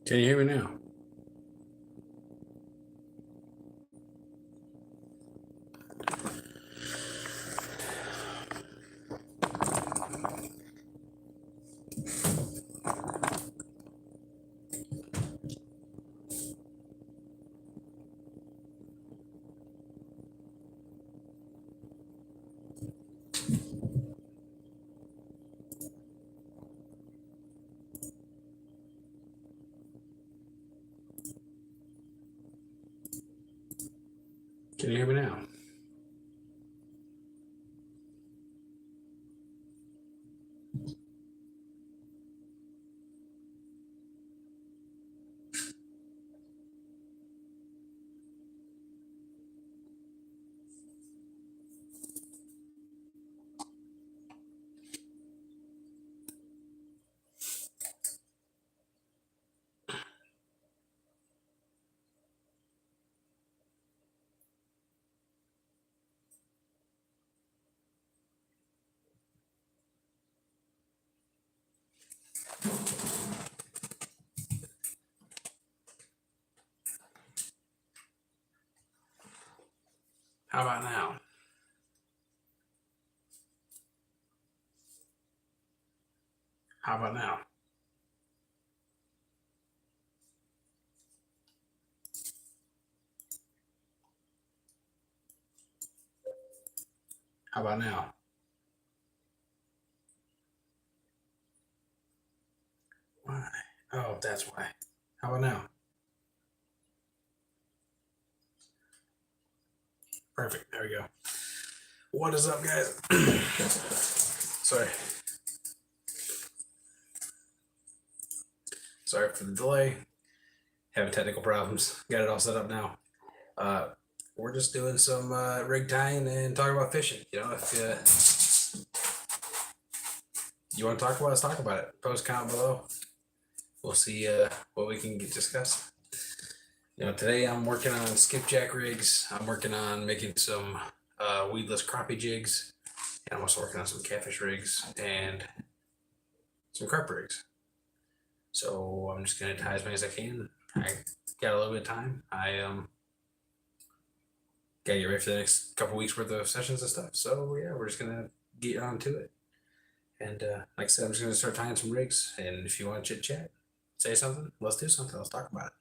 Can you hear me now? Can you hear me now? How about now? How about now? How about now? Why? Oh, that's why. How about now? Perfect. There we go. What is up, guys? Sorry. Sorry for the delay. Having technical problems. Got it all set up now. We're just doing some rig tying and talking about fishing. You know, if you want to talk about it, let's talk about it. Post comment below. We'll see what we can discuss. You know, today I'm working on skipjack rigs. I'm working on making some weedless crappie jigs. And I'm also working on some catfish rigs and some carp rigs. So I'm just going to tie as many as I can. I got a little bit of time. I got to get ready for the next couple weeks worth of sessions and stuff. So yeah, we're just going to get on to it. And like I said, I'm just going to start tying some rigs. And if you want to chit chat, say something, let's do something. Let's talk about it.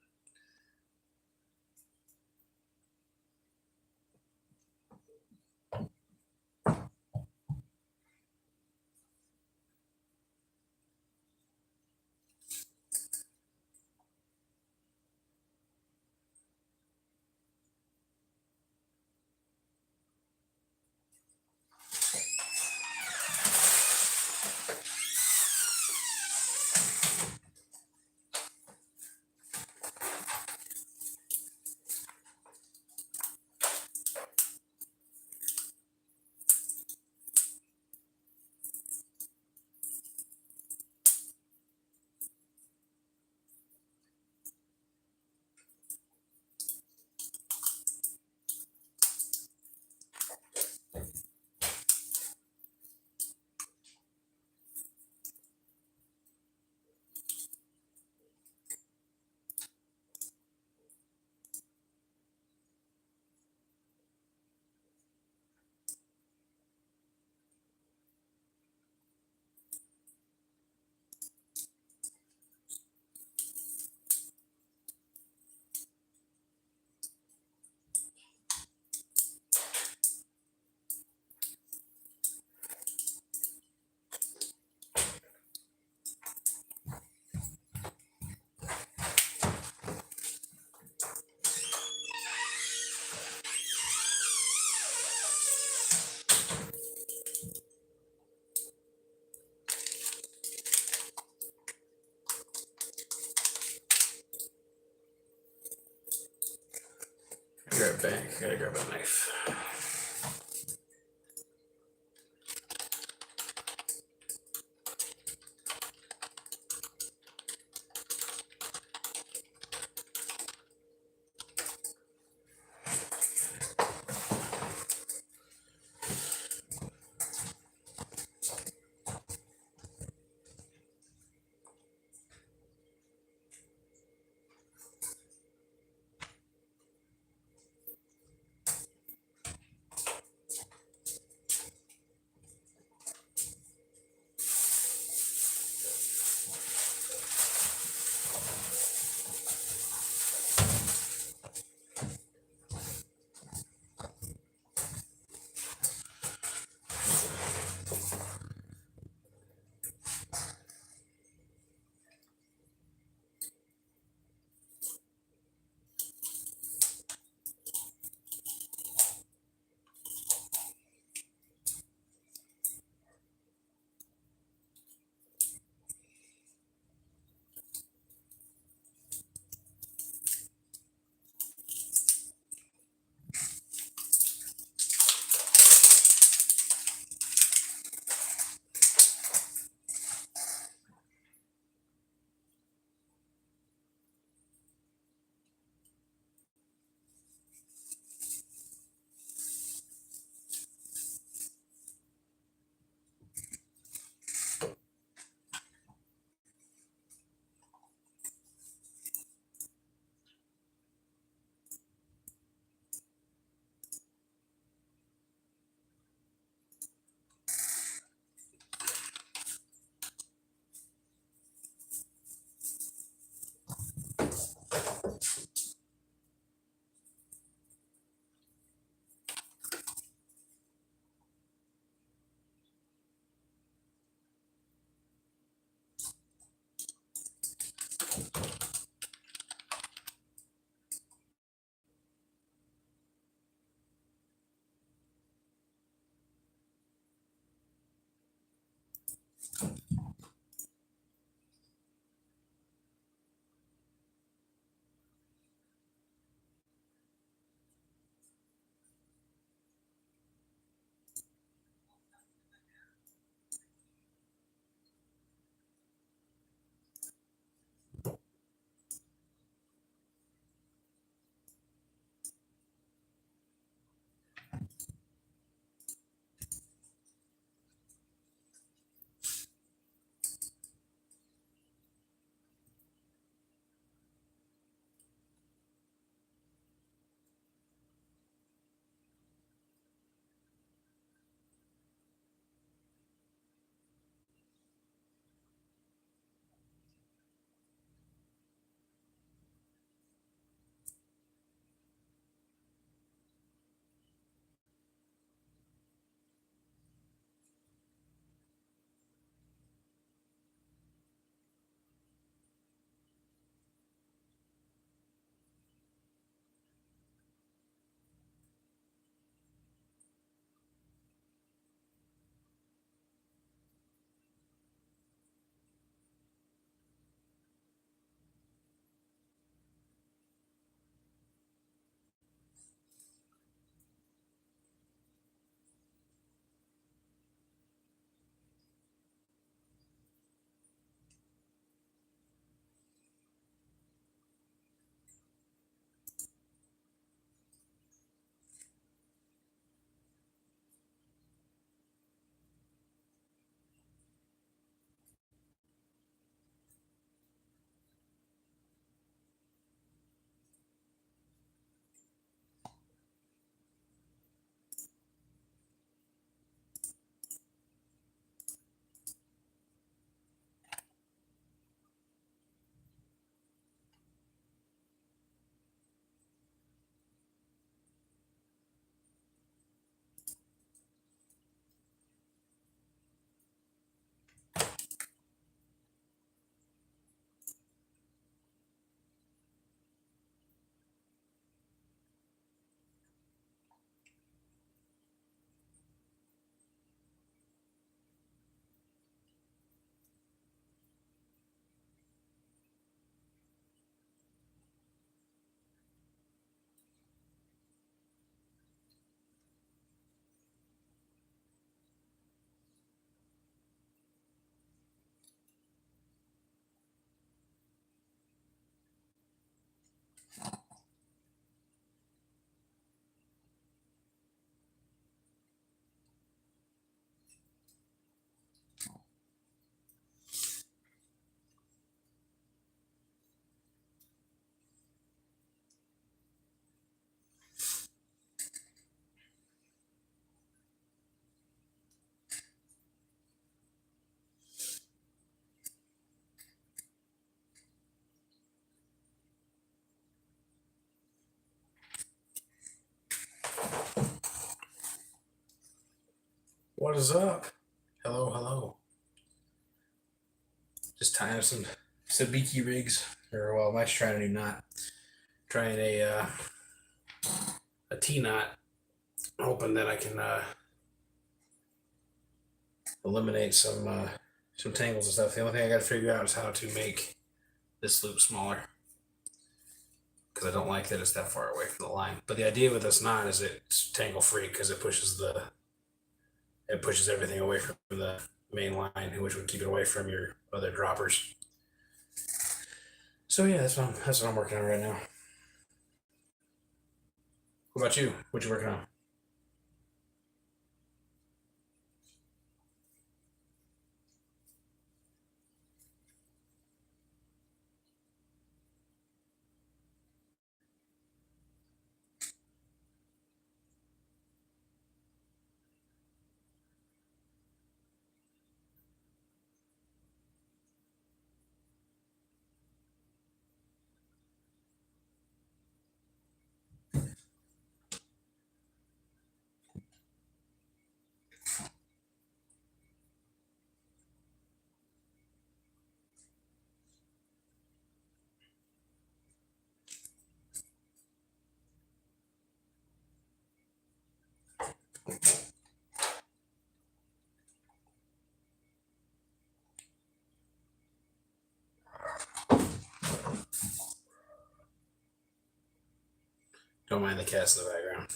Grab a bag, gotta grab a knife. What is up? Hello, hello. Just tying up some sabiki rigs, or well, Mike's trying a new knot. Trying a T knot, hoping that I can eliminate some tangles and stuff. The only thing I got to figure out is how to make this loop smaller, because I don't like that it's that far away from the line. But the idea with this knot is it's tangle free, because it pushes everything away from the main line, which would keep it away from your other droppers. So yeah, that's what I'm working on right now. What about you? What you working on? Don't mind the cats in the background.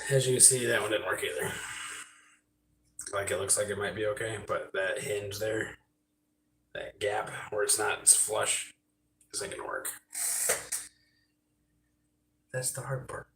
As you can see, that one didn't work either. Like it looks like it might be okay, but that hinge there, that gap where it's flush, isn't gonna work. That's the hard part.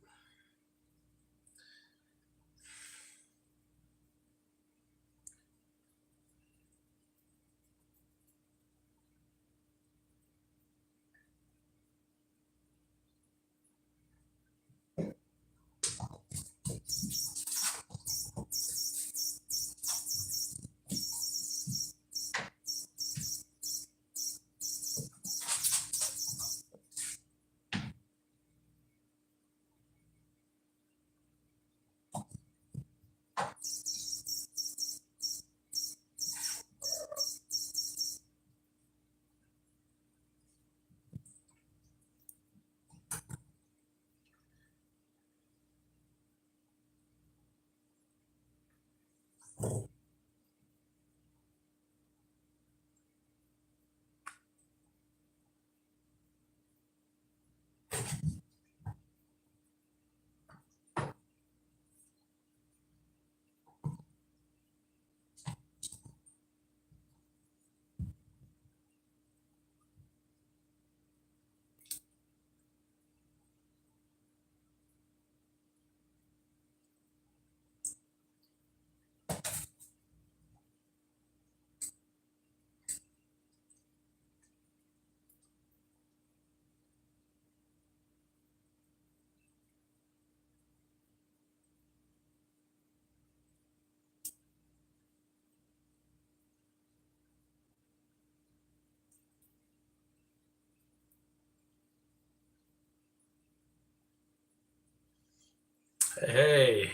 Hey,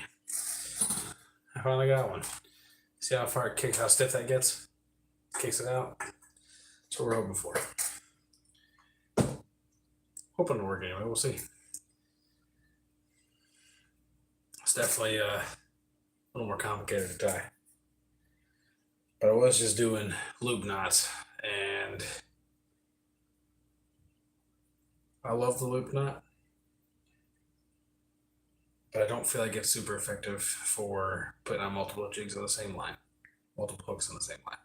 I finally got one. See how far it kicks, how stiff that gets? Kicks it out. That's what we're hoping for. Hoping to work anyway, we'll see. It's definitely a little more complicated to tie. But I was just doing loop knots, and I love the loop knot, but I don't feel like it's super effective for putting on multiple jigs on the same line, multiple hooks on the same line.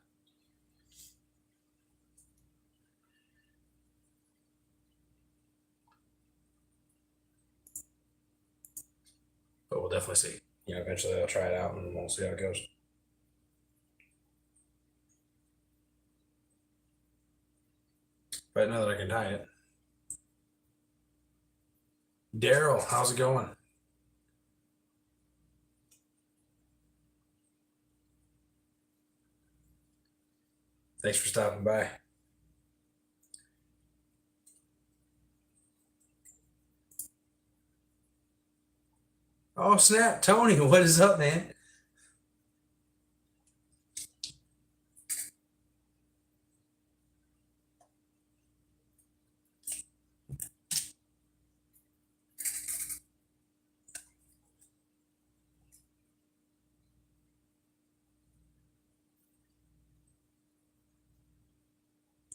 But we'll definitely see. You know, eventually I'll try it out and we'll see how it goes. But now that I can tie it. Daryl, how's it going? Thanks for stopping by. Oh, snap. Tony, what is up, man?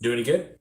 Do any good?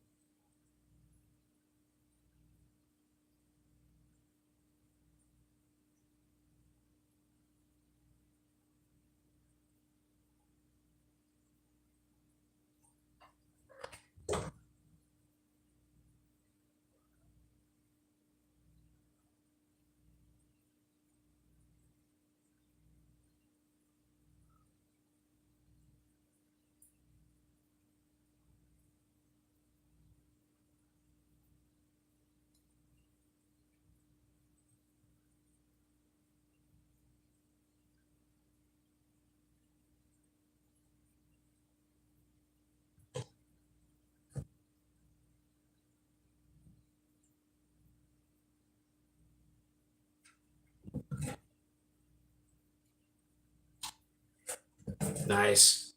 Nice.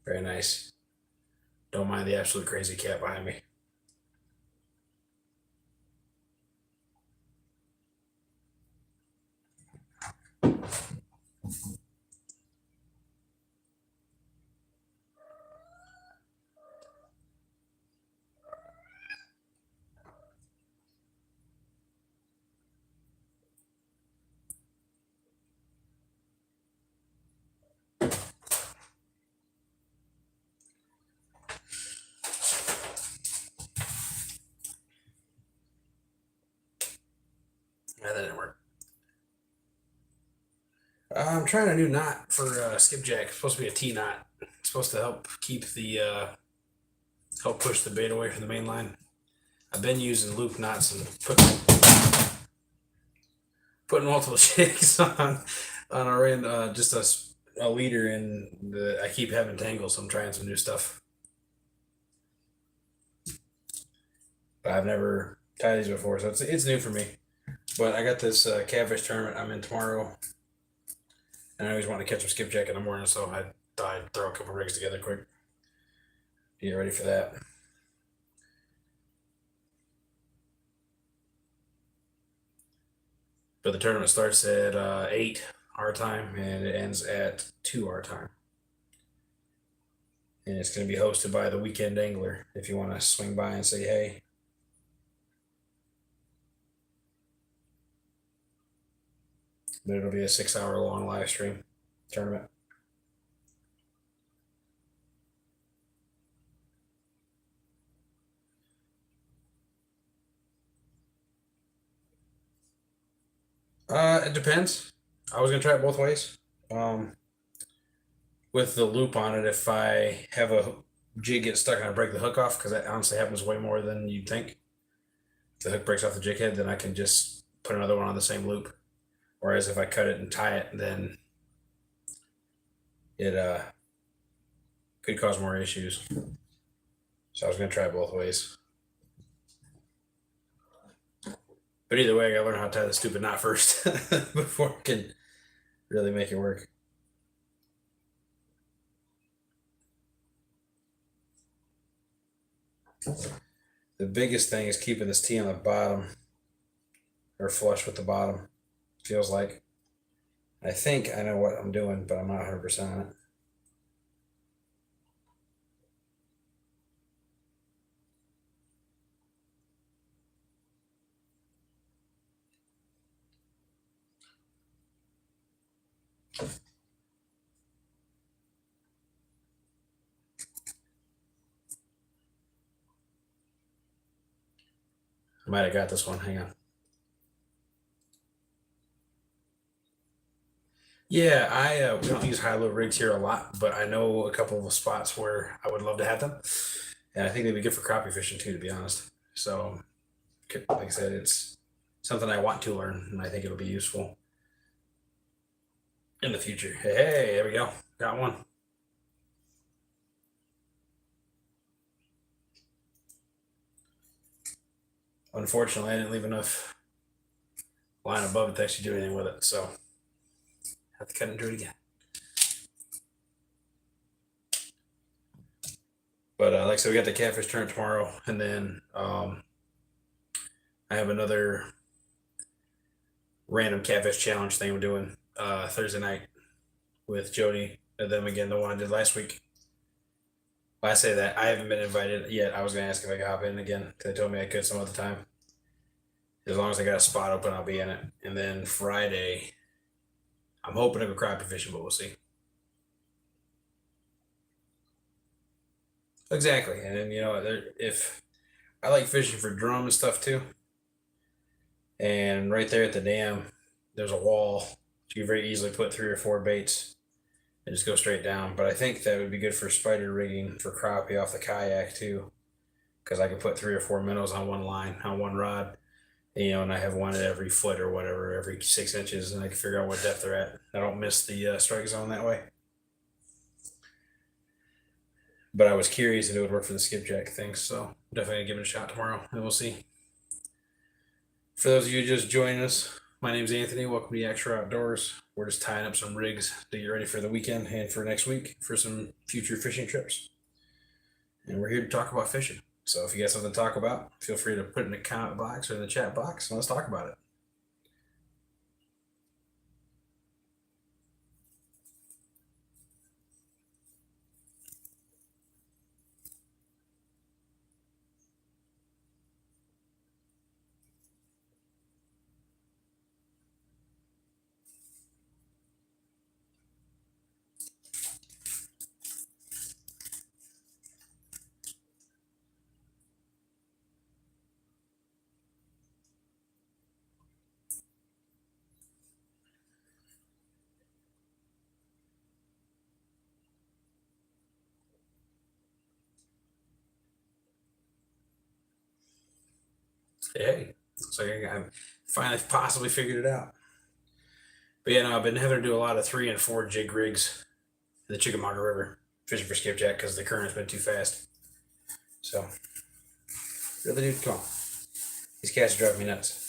Very nice. Don't mind the absolute crazy cat behind me. Yeah, that didn't work. I'm trying a new knot for skipjack. It's supposed to be a T knot. It's supposed to help keep the help push the bait away from the main line. I've been using loop knots and putting multiple jigs on a random just a leader, and I keep having tangles. So I'm trying some new stuff, but I've never tied these before, so it's new for me. But I got this catfish tournament I'm in tomorrow, and I always want to catch some skipjack in the morning, so I thought I'd throw a couple rigs together quick to get ready for that. But the tournament starts at 8 our time, and it ends at 2 our time. And it's going to be hosted by the Weekend Angler. If you want to swing by and say hey. But it'll be a 6-hour long live stream tournament. It depends. I was gonna try it both ways. With the loop on it, if I have a jig get stuck and I break the hook off, because that honestly happens way more than you'd think. If the hook breaks off the jig head, then I can just put another one on the same loop. Whereas if I cut it and tie it, then it could cause more issues. So I was gonna try it both ways. But either way, I gotta learn how to tie the stupid knot first before I can really make it work. The biggest thing is keeping this T on the bottom, or flush with the bottom, feels like. I think I know what I'm doing, but I'm not 100% on it. I might have got this one. Hang on. Yeah, we don't use high-low rigs here a lot, but I know a couple of spots where I would love to have them, and I think they'd be good for crappie fishing too, to be honest. So, like I said, it's something I want to learn, and I think it'll be useful in the future. Hey, there we go. Got one. Unfortunately, I didn't leave enough line above it to actually do anything with it, so have to cut into it again. But like I said, we got the catfish tournament tomorrow, and then I have another random catfish challenge thing I'm doing Thursday night with Jody and them again, the one I did last week. Well, I say that I haven't been invited yet. I was gonna ask if I could hop in again because they told me I could some other time. As long as I got a spot open, I'll be in it. And then Friday, I'm hoping to go crappie fishing, but we'll see. Exactly, and then if I like fishing for drum and stuff too, and right there at the dam, there's a wall. So you can very easily put 3 or 4 baits and just go straight down. But I think that would be good for spider rigging for crappie off the kayak too, because I can put 3 or 4 minnows on one line on one rod, and I have one at every foot or whatever, every 6 inches, and I can figure out what depth they're at. I don't miss the strike zone that way. But I was curious if it would work for the skipjack thing, so definitely gonna give it a shot tomorrow, and we'll see. For those of you just joining us, My name's Anthony. Welcome to Yakshore Outdoors. We're just tying up some rigs to get ready for the weekend and for next week for some future fishing trips. And we're here to talk about fishing. So if you got something to talk about, feel free to put it in the comment box or in the chat box and let's talk about it. Hey, so I finally possibly figured it out. But yeah, no, I've been having to do a lot of 3 and 4 jig rigs in the Chickamauga River fishing for skipjack because the current's been too fast. So, really, dude, come on. These cats are driving me nuts.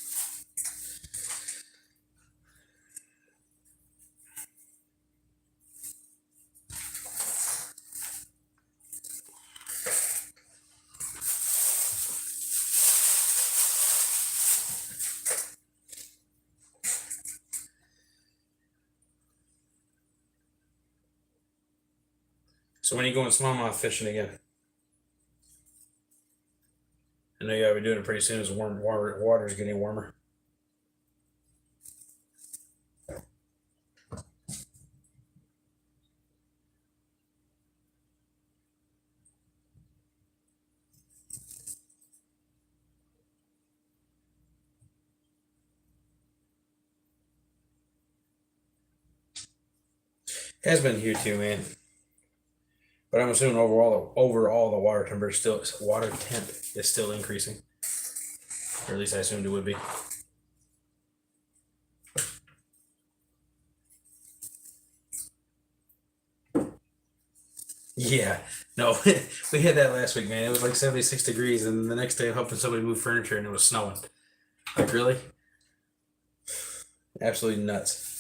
So when are you going smallmouth fishing again? I know you gotta be doing it pretty soon as water is getting warmer. Has been here too, man. But I'm assuming overall the water temp is still increasing. Or at least I assumed it would be. Yeah, no, we had that last week, man. It was like 76 degrees, and the next day I'm helping somebody move furniture, and it was snowing. Like, really? Absolutely nuts.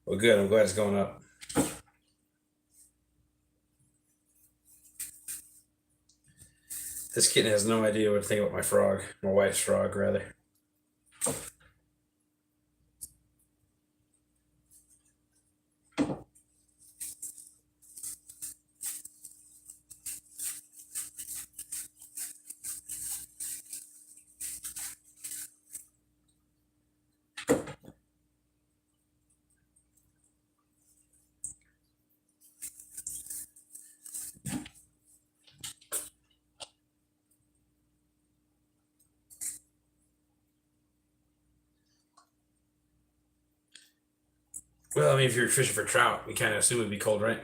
Well, good. I'm glad it's going up. This kitten has no idea what to think about my frog, my wife's frog, rather. Well, I mean, if you're fishing for trout, you kind of assume it'd be cold, right?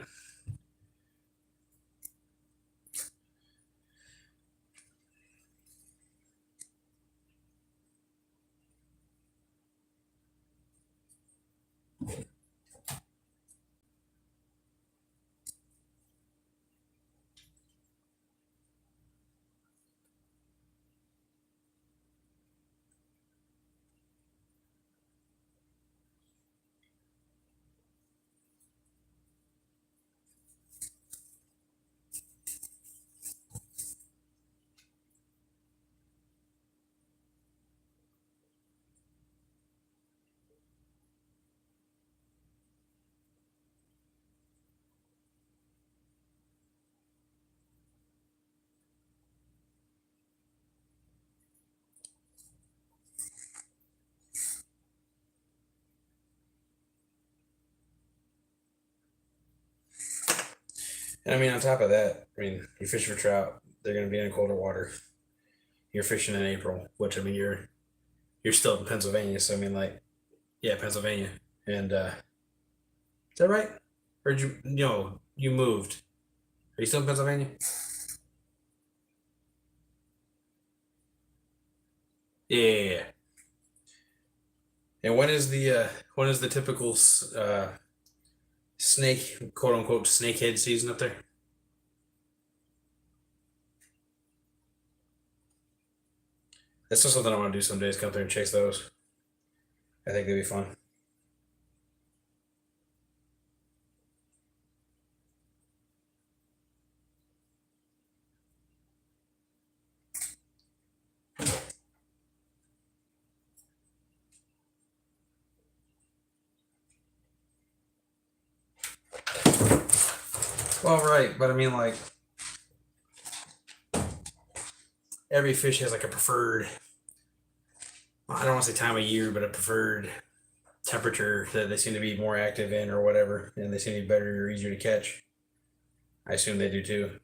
And I mean, on top of that, I mean, you fish for trout, they're going to be in colder water. You're fishing in April, which I mean, you're still in Pennsylvania, so I mean, like, yeah, Pennsylvania, and is that right? Or did you no, you moved? Are you still in Pennsylvania? Yeah, yeah, yeah. And when is the typical snake, quote unquote, snakehead season up there? That's just something I want to do some days. Come through and chase those. I think they'd be fun. Well, right, but I mean, like, every fish has like a preferred, I don't want to say time of year, but a preferred temperature that they seem to be more active in or whatever, and they seem to be better or easier to catch. I assume they do too.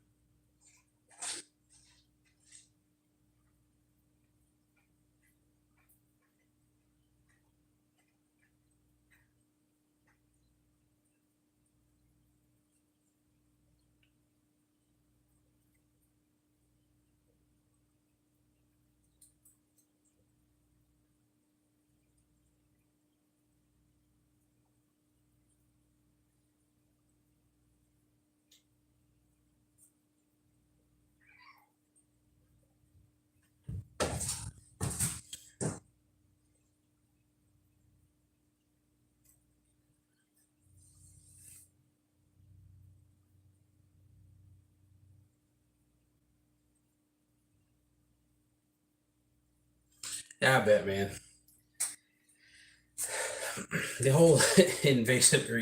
Yeah, I bet, man. The whole invasive or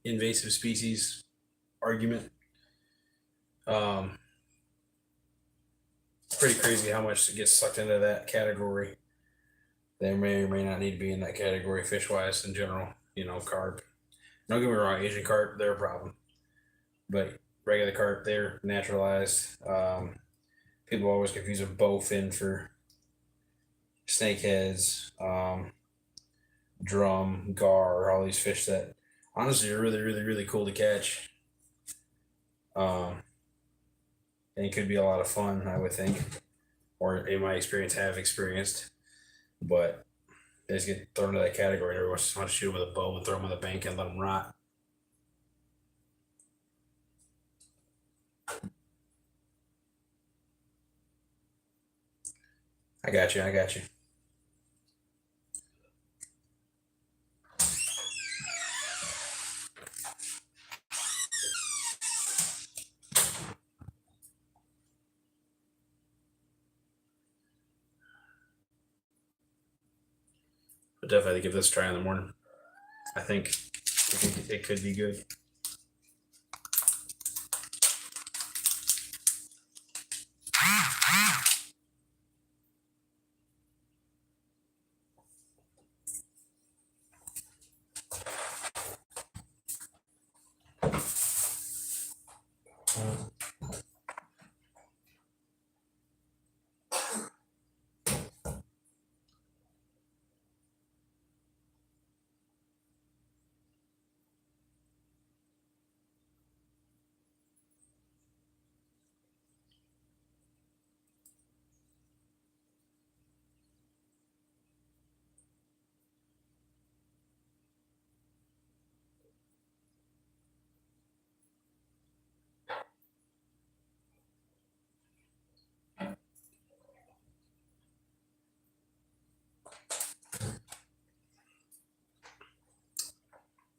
invasive species argument, um, it's pretty crazy how much gets sucked into that category. They may or may not need to be in that category fish wise in general. You know, carp. Don't get me wrong, Asian carp, they're a problem. But regular carp, they're naturalized. People always confuse a bowfin for snakeheads, drum, gar, all these fish that honestly are really, really, really cool to catch. Um, and it could be a lot of fun, I would think, or in my experience, have experienced. But they just get thrown into that category. Everyone just wants to shoot them with a bow and throw them on the bank and let them rot. I got you. I got you. But definitely give this a try in the morning. I think it could be good.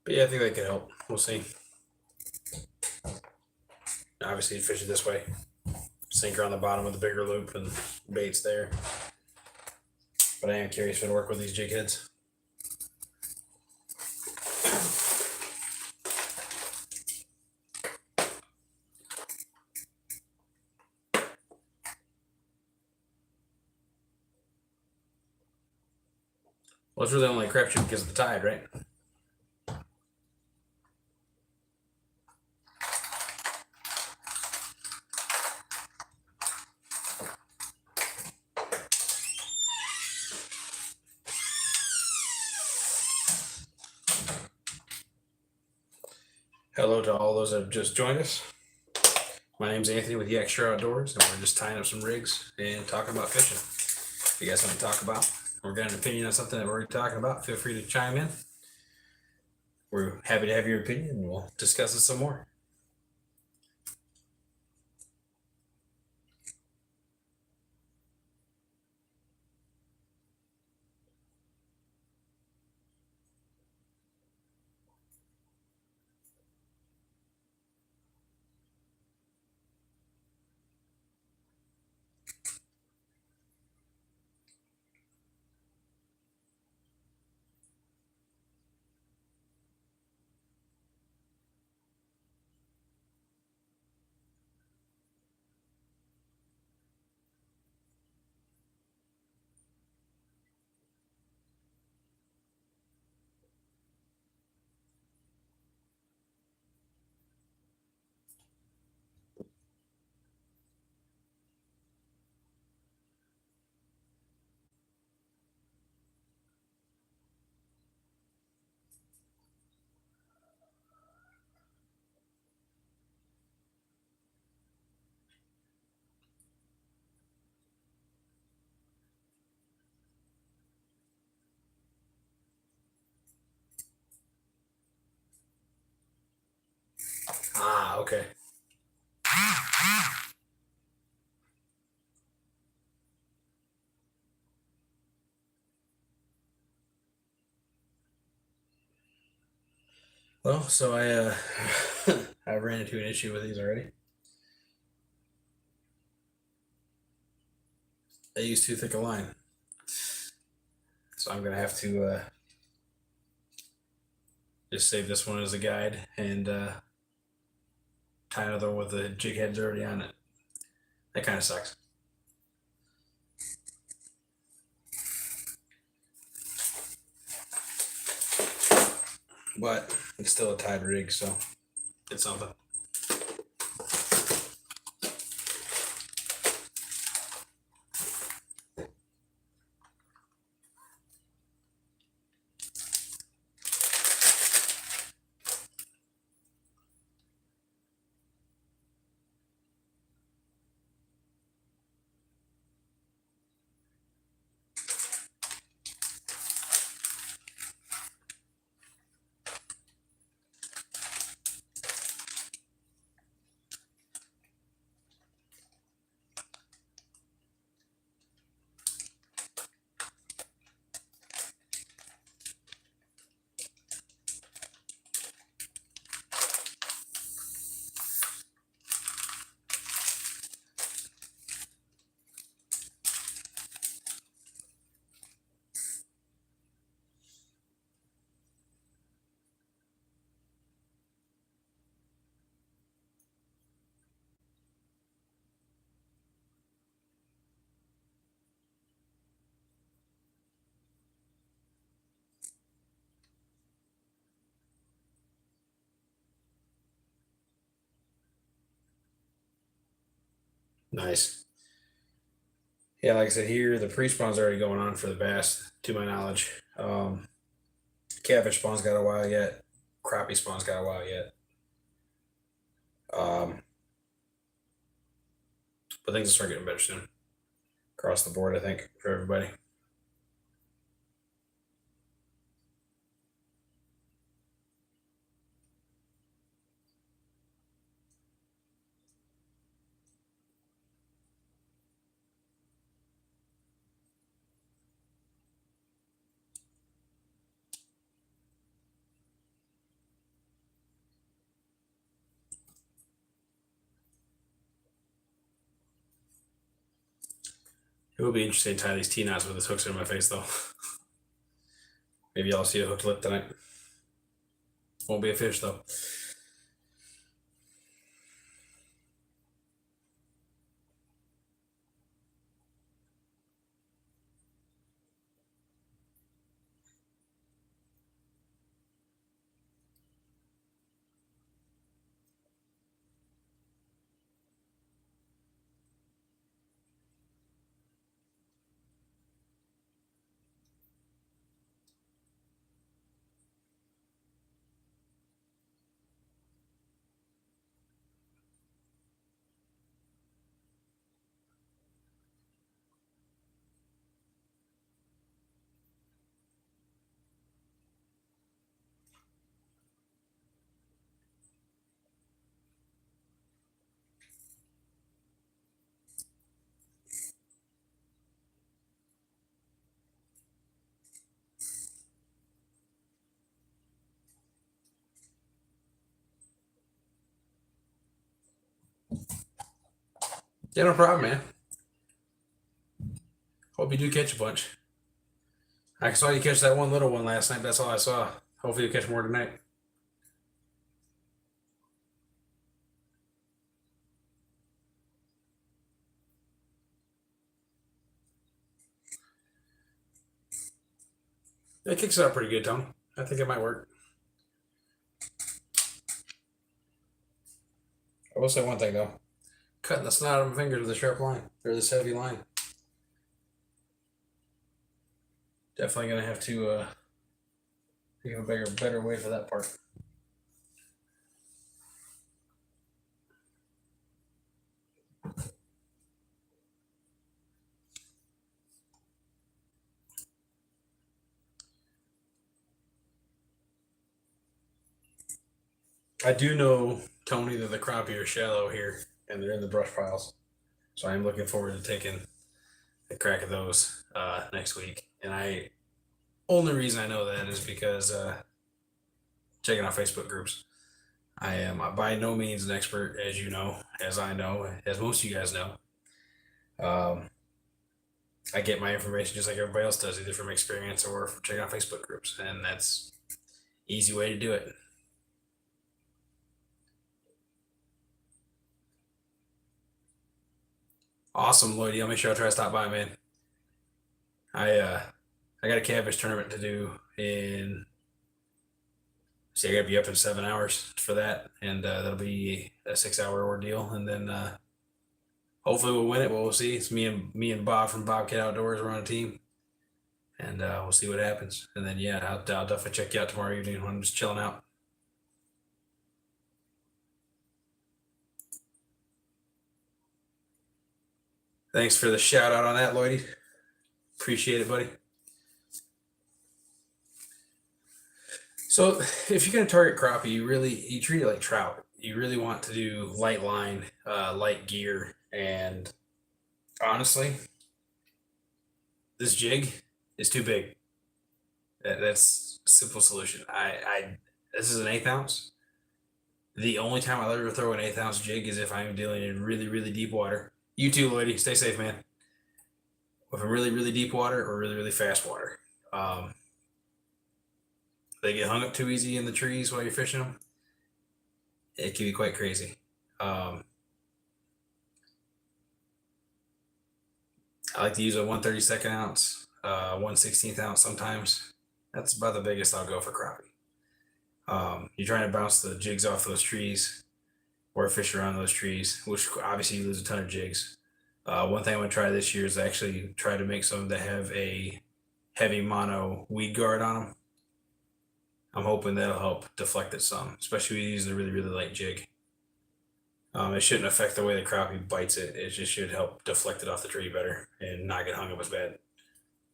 But yeah, I think that could help. We'll see. Obviously, you fish it this way. Sinker on the bottom with the bigger loop and baits there. But I am curious if it'll work with these jig heads. Well, it's really only a crapshoot because of the tide, right? Hello to all those that have just joined us. My name's Anthony with YOURNAME, and we're just tying up some rigs and talking about fishing. If you guys want to talk about or got an opinion on something that we're talking about, feel free to chime in. We're happy to have your opinion, and we'll discuss it some more. Okay. Well, so I ran into an issue with these already. They use too thick a line, so I'm gonna have to just save this one as a guide and tie another one with the jig heads already on it. That kind of sucks. But it's still a tied rig, so it's something. Nice. Yeah, like I said, here the pre-spawn's already going on for the bass, to my knowledge. Catfish spawn's got a while yet. Crappie spawn's got a while yet. But things will start getting better soon. Across the board, I think, for everybody. It will be interesting to tie these T-knots with this hooks in my face, though. Maybe y'all see a hooked lip tonight. Won't be a fish, though. Yeah, no problem, man. Hope you do catch a bunch. I saw you catch that one little one last night. That's all I saw. Hopefully you catch more tonight. It kicks it up pretty good, Tom. I think it might work. I will say one thing, though. Cutting the snot out of my fingers with a sharp line. Or this heavy line. Definitely going to have to think of a better way for that part. I do know Tony that the crappie are shallow here, and they're in the brush piles. So I'm looking forward to taking a crack at those next week. And only reason I know that is because checking out Facebook groups. I am by no means an expert, as you know, as I know, as most of you guys know. I get my information just like everybody else does, either from experience or from checking out Facebook groups, and that's easy way to do it. Awesome, Lloydie. I'll make sure I try to stop by, man. I got a catfish tournament to do in. See, I gotta be up in 7 hours for that, and that'll be a 6 hour ordeal, and then hopefully we'll win it. But we'll see. It's me and Bob from Bobcat Outdoors. We're on a team, and we'll see what happens. And then yeah, I'll definitely check you out tomorrow evening when I'm just chilling out. Thanks for the shout out on that, Lloydie. Appreciate it, buddy. So if you're gonna target crappie, you treat it like trout. You really want to do light line, light gear, and honestly, this jig is too big. That's a simple solution. This is an 1/8 ounce. The only time I'll ever throw an 1/8 ounce jig is if I'm dealing in really, really deep water. You too, lady. Stay safe, man. With really, really deep water or really, really fast water. They get hung up too easy in the trees while you're fishing them. It can be quite crazy. I like to use a 1/32 ounce, 1/16 ounce sometimes. That's about the biggest I'll go for crappie. You're trying to bounce the jigs off those trees or fish around those trees, which obviously you lose a ton of jigs. One thing I'm gonna try this year is actually try to make some that have a heavy mono weed guard on them. I'm hoping that'll help deflect it some, especially when you use a really, really light jig. It shouldn't affect the way the crappie bites it. It just should help deflect it off the tree better and not get hung up as bad.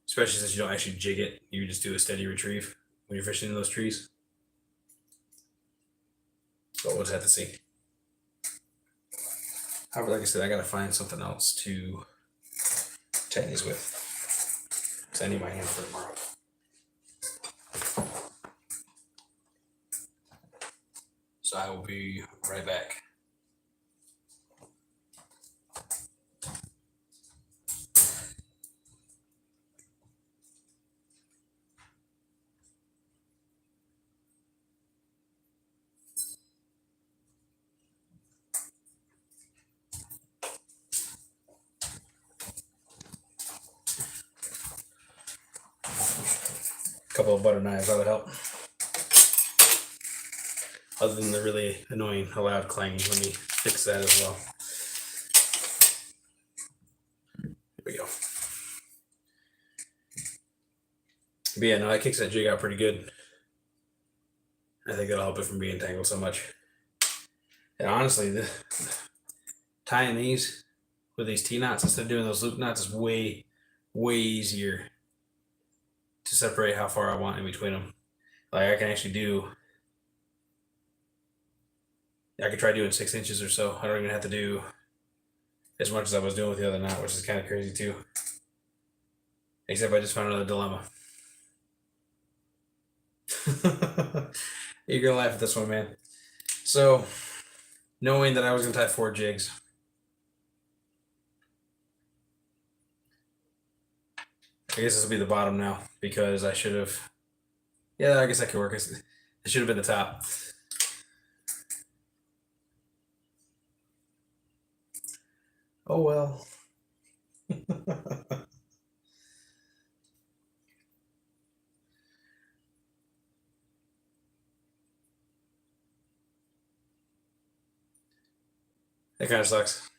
Especially since you don't actually jig it, you just do a steady retrieve when you're fishing in those trees. So we'll just have to see. However, like I said, I gotta find something else to tag these with. Because I need my hand for tomorrow. So I will be right back. A couple of butter knives, that would help. Other than the really annoying loud clanging, let me fix that as well. Here we go. But yeah, no, that kicks that jig out pretty good. I think that'll help it from being tangled so much. And honestly, tying these with these T-knots instead of doing those loop knots is way, way easier to separate how far I want in between them. Like I can actually I could try doing 6 inches or so. I don't even have to do as much as I was doing with the other knot, which is kind of crazy too. Except I just found another dilemma. You're gonna laugh at this one, man. So, knowing that I was gonna tie 4 jigs, I guess this will be the bottom now because I should have. Yeah, I guess that could work. It should have been the top. Oh well. That kind of sucks.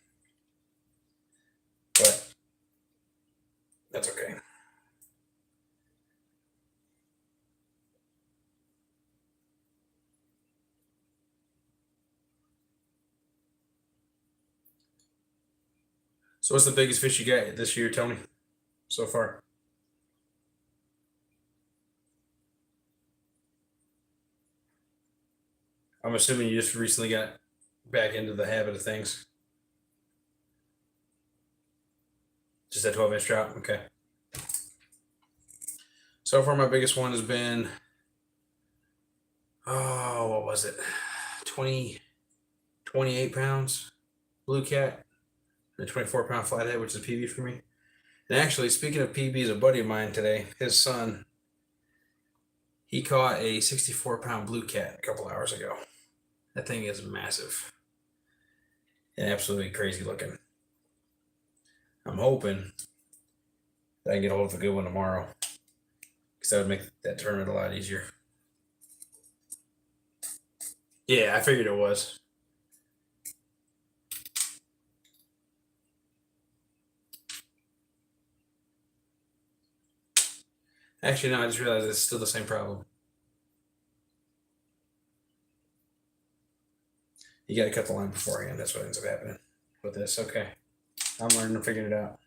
But that's okay. So what's the biggest fish you got this year, Tony, so far? I'm assuming you just recently got back into the habit of things. Just that 12-inch trout. Okay. So far, my biggest one has been, oh, what was it? 28 pounds blue cat and a 24-pound flathead, which is a PB for me. And actually, speaking of PBs, a buddy of mine today, his son, he caught a 64-pound blue cat a couple hours ago. That thing is massive and absolutely crazy looking. I'm hoping that I can get a hold of a good one tomorrow, because that would make that tournament a lot easier. Yeah, I figured it was. Actually, no, I just realized it's still the same problem. You got to cut the line beforehand. That's what ends up happening with this. Okay. I'm learning and figuring it out.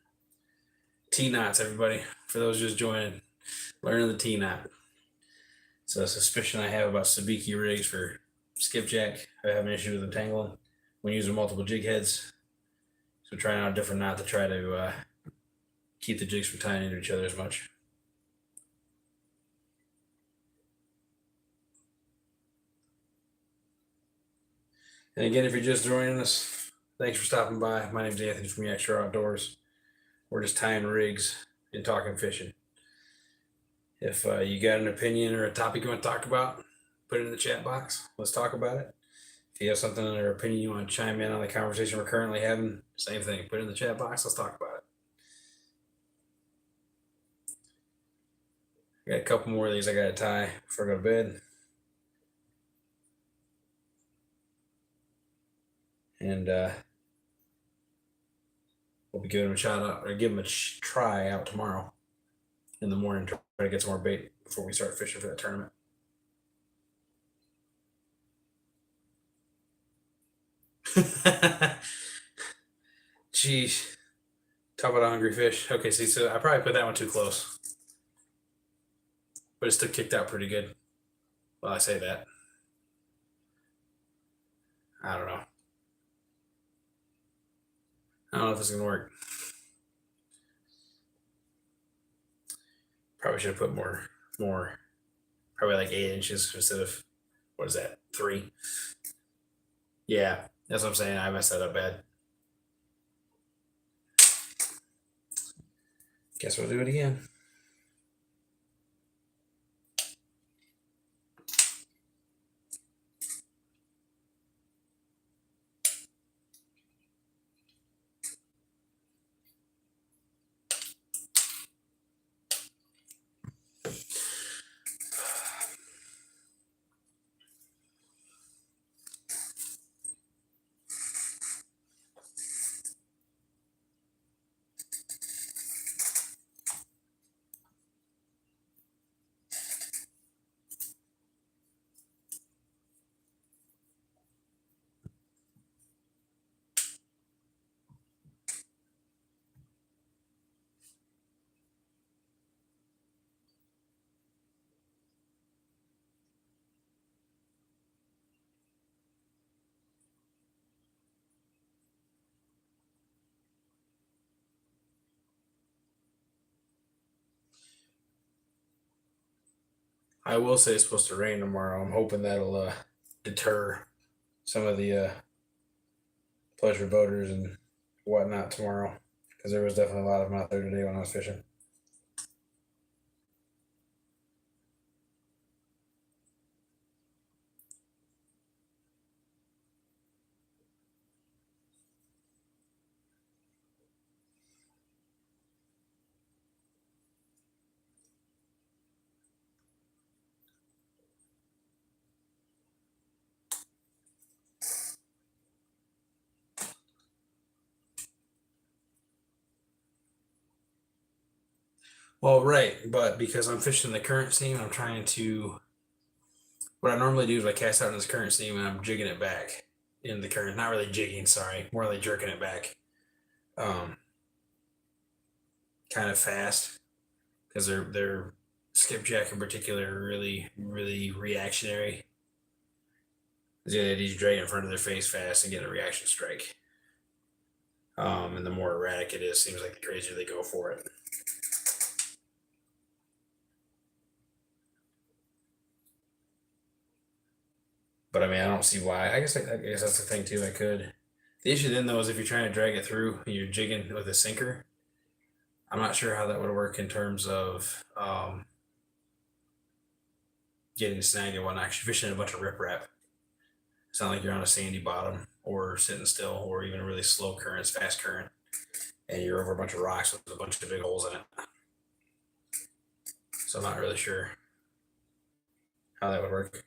T-knots, everybody. For those just joining, learning the T-knot. It's a suspicion I have about sabiki rigs for skipjack. I have an issue with entangling when using multiple jig heads. So trying out a different knot to try to keep the jigs from tying into each other as much. And again, if you're just joining us, thanks for stopping by. My name's Anthony from YOURNAME. We're just tying rigs and talking fishing. If you got an opinion or a topic you want to talk about, put it in the chat box. Let's talk about it. If you have something or opinion you want to chime in on the conversation we're currently having, same thing. Put it in the chat box. Let's talk about it. I got a couple more of these I got to tie before I go to bed. And we'll be giving them a shot out, or give them a try out tomorrow in the morning, try to get some more bait before we start fishing for that tournament. Jeez. Talk about a hungry fish. Okay, see, so I probably put that one too close. But it still kicked out pretty good. Well, I say that. I don't know. I don't know if this is gonna work. Probably should have put more, probably like 8 inches instead of, what is that, 3? Yeah, that's what I'm saying. I messed that up bad. Guess we'll do it again. I will say it's supposed to rain tomorrow. I'm hoping that'll deter some of the pleasure boaters and whatnot tomorrow, because there was definitely a lot of them out there today when I was fishing. Well, right, but because I'm fishing the current seam, I'm trying to. What I normally do is I cast out in this current seam and I'm jigging it back in the current. Not really jigging, sorry, more like jerking it back, kind of fast, because they're skipjack in particular are really reactionary. The idea is you drag it in front of their face fast and get a reaction strike. And the more erratic it is, seems like the crazier they go for it. But I mean, I don't see why. I guess that's the thing too. I could. The issue then though is if you're trying to drag it through, you're jigging with a sinker. I'm not sure how that would work in terms of getting snagged and whatnot. You're fishing a bunch of riprap. It's not like you're on a sandy bottom or sitting still or even really slow currents, fast current, and you're over a bunch of rocks with a bunch of big holes in it. So I'm not really sure how that would work.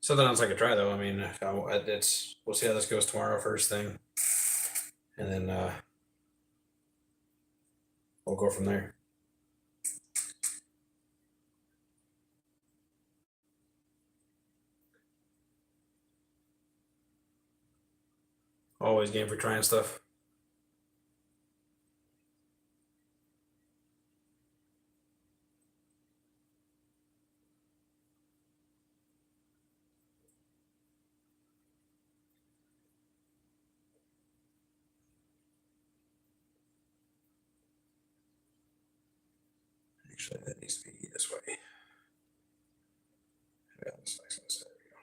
Something else I could try though. I mean, we'll see how this goes tomorrow first thing, and then we'll go from there. Always game for trying stuff. Actually, that needs to be this way. Yeah, this nice. There we go.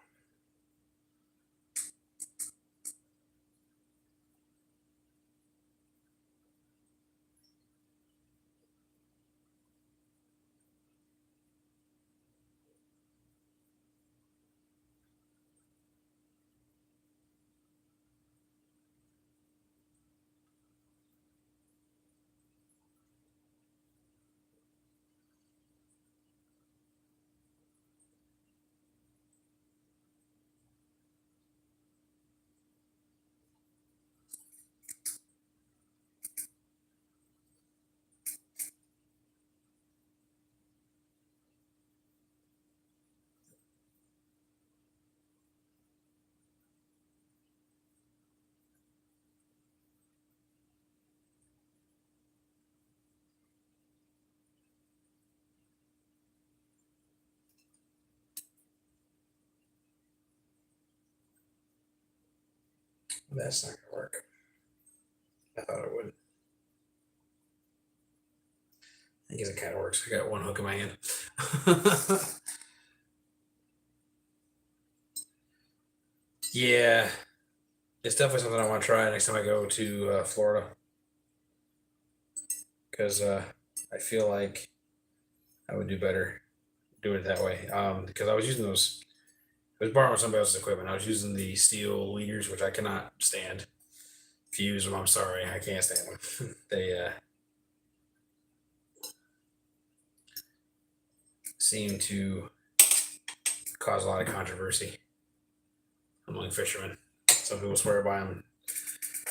That's not gonna work. I thought it would. I guess it kind of works. I got one hook in my hand. Yeah, it's definitely something I want to try next time I go to Florida because I feel like I would do better doing it that way. Because I was using those, I was borrowing somebody else's equipment. I was using the steel leaders, which I cannot stand. If you use them, I'm sorry, I can't stand them. They seem to cause a lot of controversy among fishermen. Some people swear by them.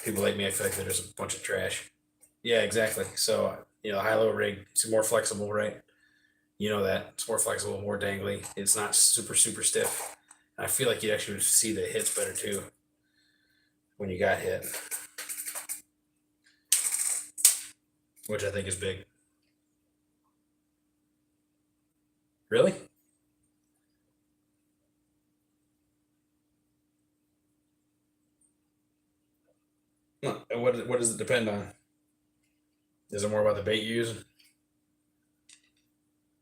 People like me, I feel like they're just a bunch of trash. Yeah, exactly. So, high-low rig, it's more flexible, right? You know that. It's more flexible, more dangly. It's not super, super stiff. I feel like you actually see the hits better too when you got hit, which I think is big. Really? And what does it depend on? Is it more about the bait you use?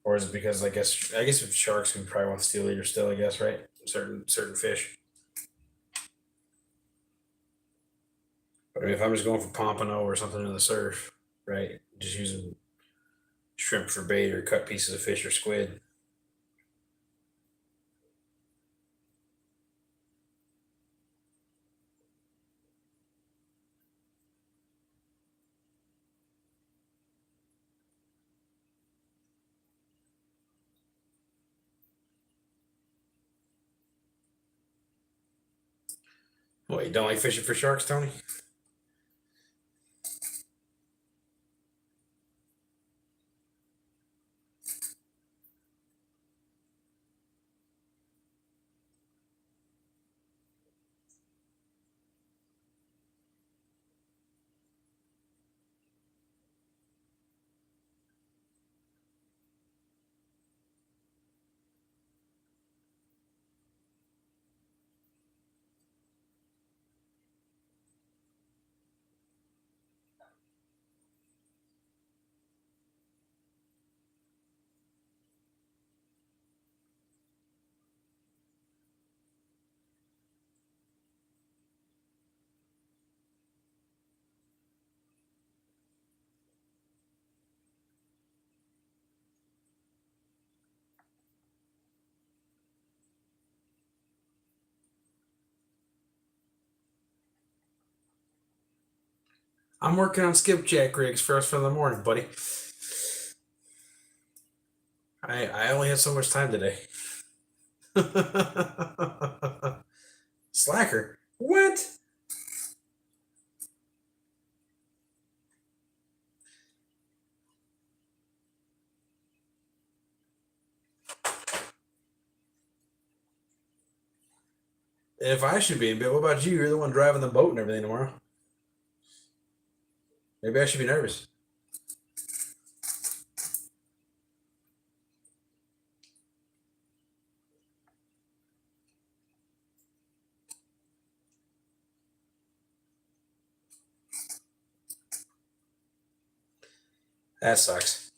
Or is it because I guess with sharks we probably want steel eater still, I guess, right? Certain fish. But I mean, if I'm just going for pompano or something in the surf, right? Just using shrimp for bait or cut pieces of fish or squid. Well, you don't like fishing for sharks, Tony? I'm working on skipjack rigs first in the morning, buddy. I only had so much time today. Slacker? What? If I should be in bed, what about you? You're the one driving the boat and everything tomorrow. Maybe I should be nervous. That sucks.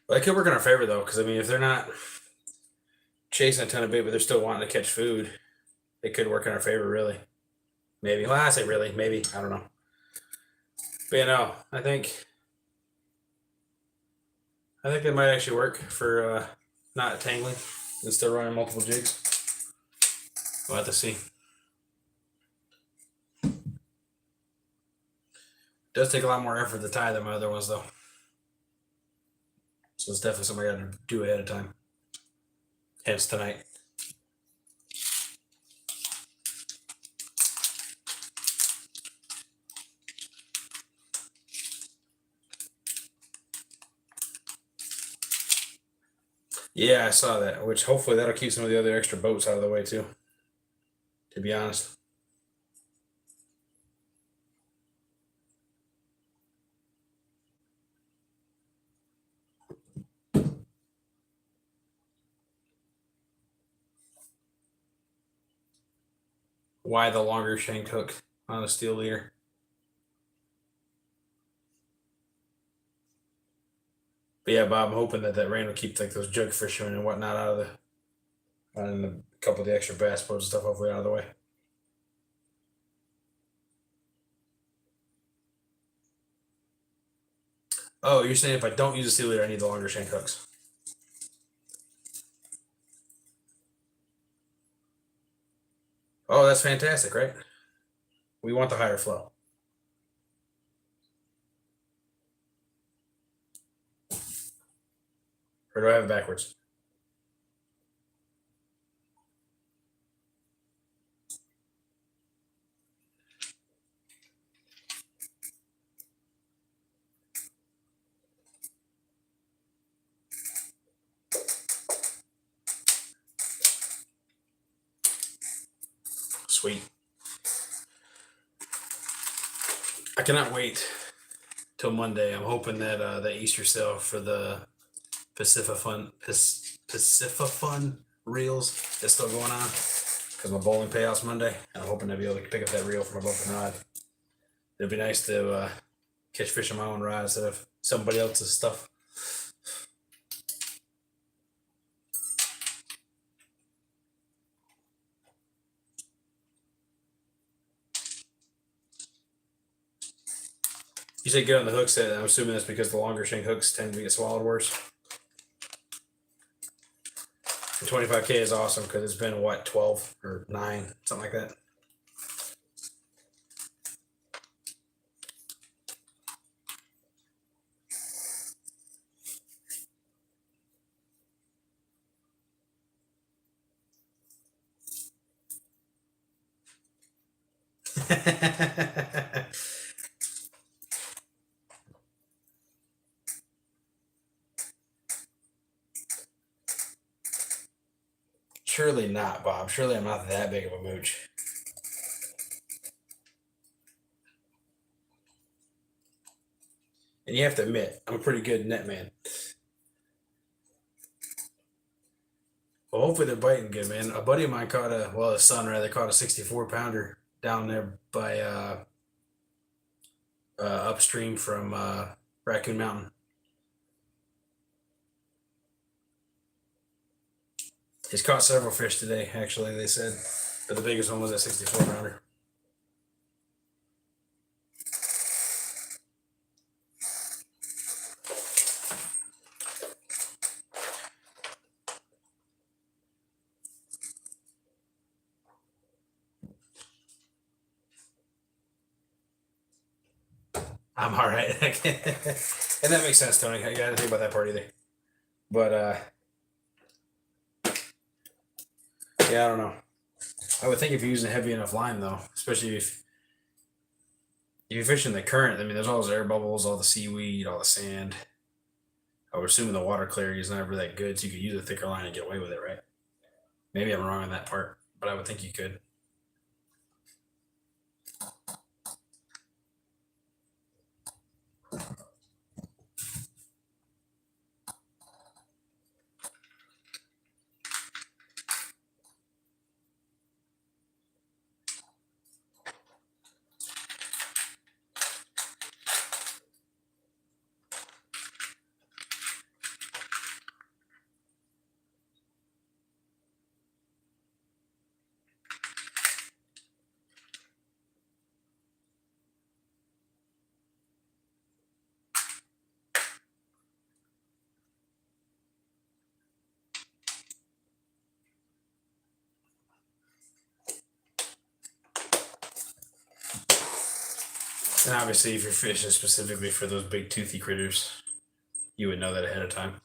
Well, that could work in our favor though, because I mean, if they're not chasing a ton of bait, but they're still wanting to catch food, it could work in our favor, really. Maybe. Well, I say really, maybe. I don't know. But you know, I think it might actually work for not tangling and still running multiple jigs. We'll have to see. It does take a lot more effort to tie than my other ones, though. So it's definitely something I got to do ahead of time. Hence tonight. Yeah, I saw that, which hopefully that'll keep some of the other extra boats out of the way too, to be honest. Why the longer shank hook on a steel leader? But yeah, Bob, I'm hoping that rain will keep like those jug fishermen and whatnot out of and a couple of the extra bass boats and stuff hopefully out of the way. Oh, you're saying if I don't use a steel leader, I need the longer shank hooks? Oh, that's fantastic, right? We want the higher flow. Or do I have it backwards? Sweet. I cannot wait till Monday. I'm hoping that the Easter sale for the Pacific Fun reels is still going on because my bowling payout's Monday. And I'm hoping to be able to pick up that reel for my bumping rod. It'd be nice to catch fish on my own rod instead of somebody else's stuff. You say get on the hook set. I'm assuming that's because the longer shank hooks tend to get swallowed worse. And 25K is awesome because it's been what, 12 or 9, something like that. Surely not, Bob. Surely I'm not that big of a mooch. And you have to admit, I'm a pretty good net man. Well, hopefully they're biting good, man. A buddy of mine his son rather, caught a 64 pounder down there by upstream from Raccoon Mountain. He's caught several fish today, actually, they said. But the biggest one was a 64 pounder. I'm all right. And that makes sense, Tony. I didn't think about that part either. But yeah, I don't know. I would think if you're using heavy enough line, though, especially if you're fishing the current, I mean, there's all those air bubbles, all the seaweed, all the sand. I would assume the water clarity is never that good, so you could use a thicker line and get away with it, right? Maybe I'm wrong on that part, but I would think you could. And obviously, if you're fishing specifically for those big toothy critters, you would know that ahead of time.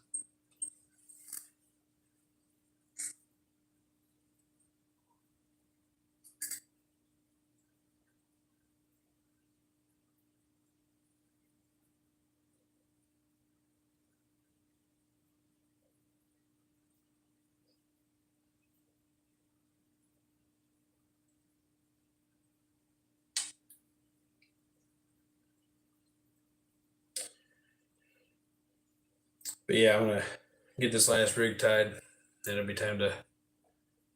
But yeah, I'm gonna get this last rig tied, then it'll be time to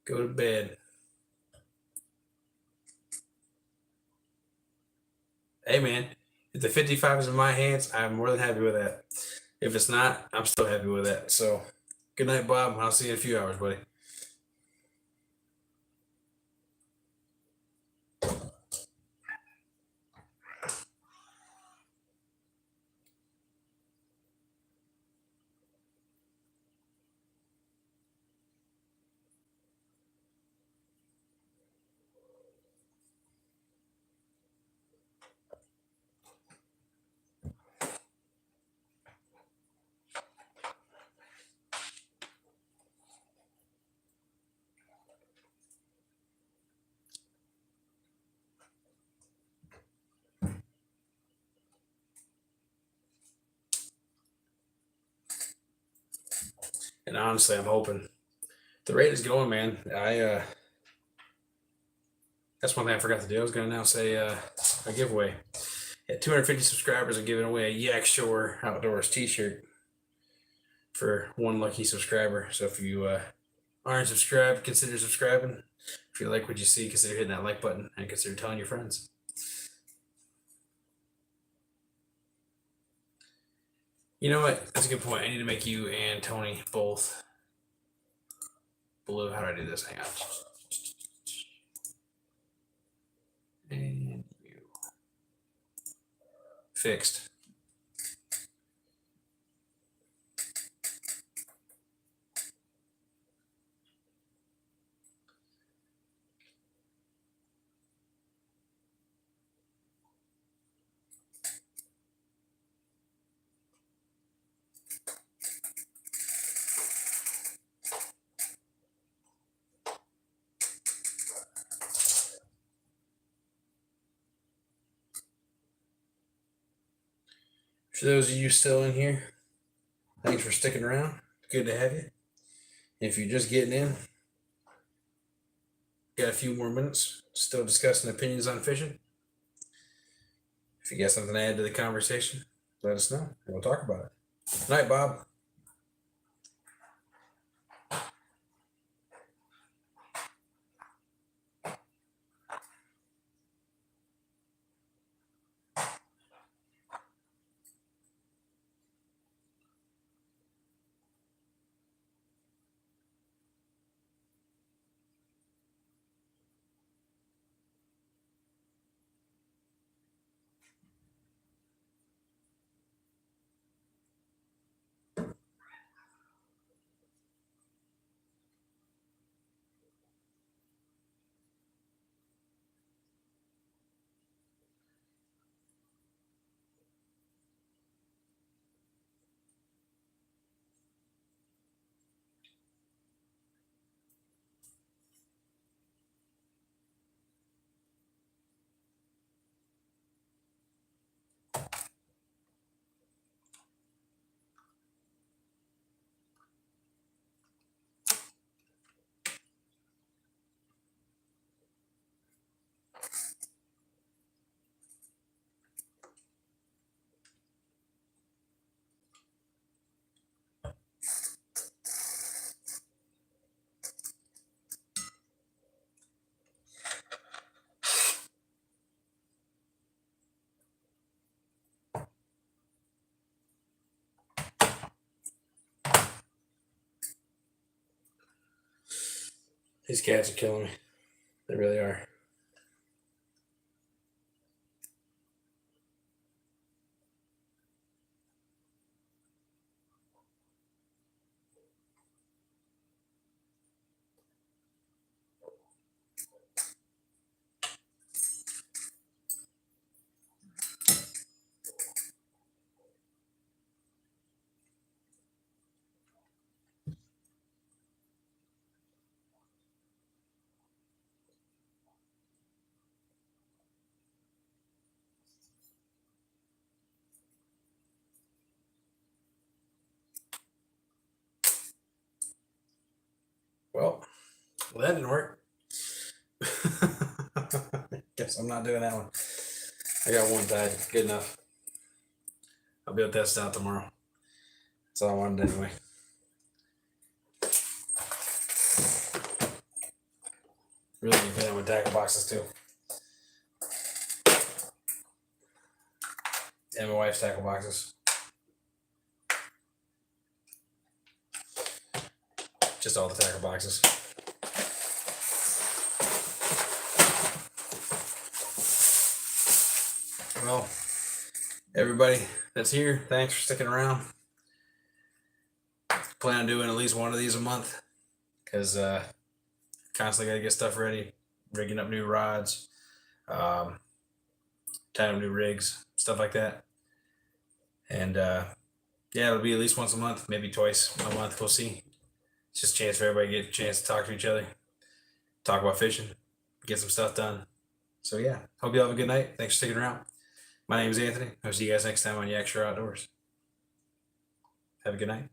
go to bed. Hey man, if the 55 is in my hands, I'm more than happy with that. If it's not, I'm still happy with that. So good night, Bob. I'll see you in a few hours, buddy. And honestly, I'm hoping the rate is going, man. That's one thing I forgot to do. I was gonna announce a giveaway. At 250 subscribers, I'm giving away a Yak Shore Outdoors T-shirt for one lucky subscriber. So if you aren't subscribed, consider subscribing. If you like what you see, consider hitting that like button and consider telling your friends. You know what? That's a good point. I need to make you and Tony both blue. How do I do this? Hang on. And you. Fixed. For those of you still in here, thanks for sticking around. Good to have you. If you're just getting in, got a few more minutes, still discussing opinions on fishing. If you got something to add to the conversation, let us know and we'll talk about it. Night, Bob. These cats are killing me. They really are. Well, that didn't work. Guess I'm not doing that one. I got one tied. Good enough. I'll be able to test it out tomorrow. That's all I wanted anyway. Really depending with tackle boxes too. And my wife's tackle boxes. Just all the tackle boxes. Well, everybody that's here, thanks for sticking around. Plan on doing at least one of these a month because constantly got to get stuff ready, rigging up new rods, tying up new rigs, stuff like that. And yeah, it'll be at least once a month, maybe twice a month. We'll see. It's just a chance for everybody to get a chance to talk to each other, talk about fishing, get some stuff done. So yeah, hope you all have a good night. Thanks for sticking around. My name is Anthony. I'll see you guys next time on YOURNAME. Have a good night.